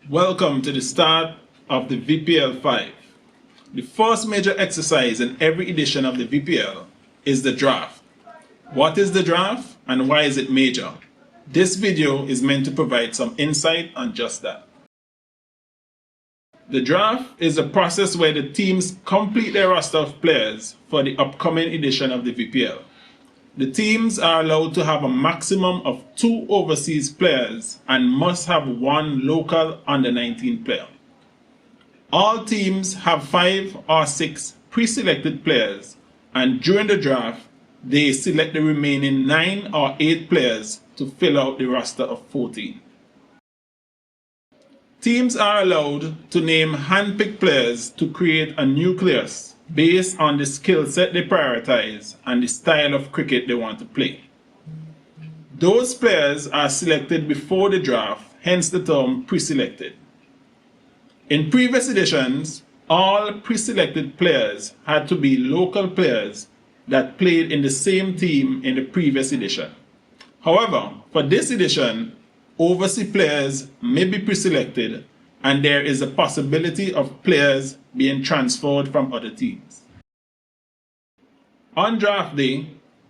Welcome to the start of the VPL5. The first major exercise in every edition of the VPL is the draft. What is the draft and why is it major? This video is meant to provide some insight on just that. The draft is a process where the teams complete their roster of players for the upcoming edition of the VPL. The teams are allowed to have a maximum of 2 overseas players and must have 1 local under-19 player. All teams have 5 or 6 pre-selected players, and during the draft, they select the remaining 9 or 8 players to fill out the roster of 14. Teams are allowed to name hand-picked players to create a nucleus based on the skill set they prioritize and the style of cricket they want to play. Those players are selected before the draft, hence the term pre-selected. In previous editions, all pre-selected players had to be local players that played in the same team in the previous edition. However, for this edition, overseas players may be pre-selected and there is a possibility of players being transferred from other teams. On draft day,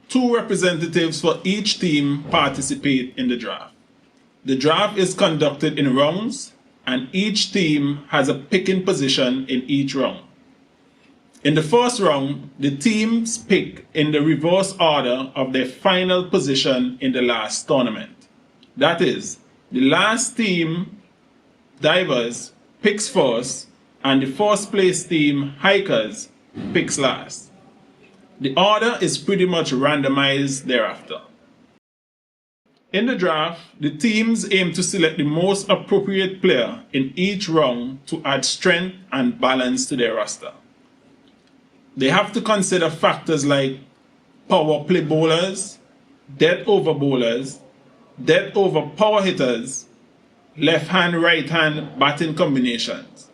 2 representatives for each team participate in the draft. The draft is conducted in rounds and each team has a picking position in each round. In the first round, the teams pick in the reverse order of their final position in the last tournament. That is, the last team, divers, picks first and the first place team, hikers, picks last. The order is pretty much randomized thereafter. In the draft, the teams aim to select the most appropriate player in each round to add strength and balance to their roster. They have to consider factors like power play bowlers, dead over bowlers, dead over power hitters, left hand, right hand batting combinations.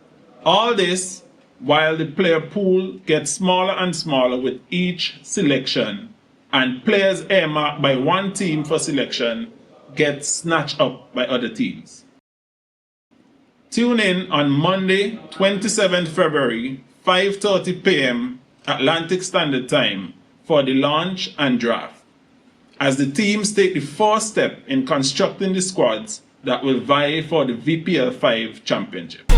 All this while the player pool gets smaller and smaller with each selection, and players earmarked by one team for selection get snatched up by other teams. Tune in on Monday, 27th February, 5:30 p.m. Atlantic Standard Time for the launch and draft, as the teams take the first step in constructing the squads that will vie for the VPL5 championship.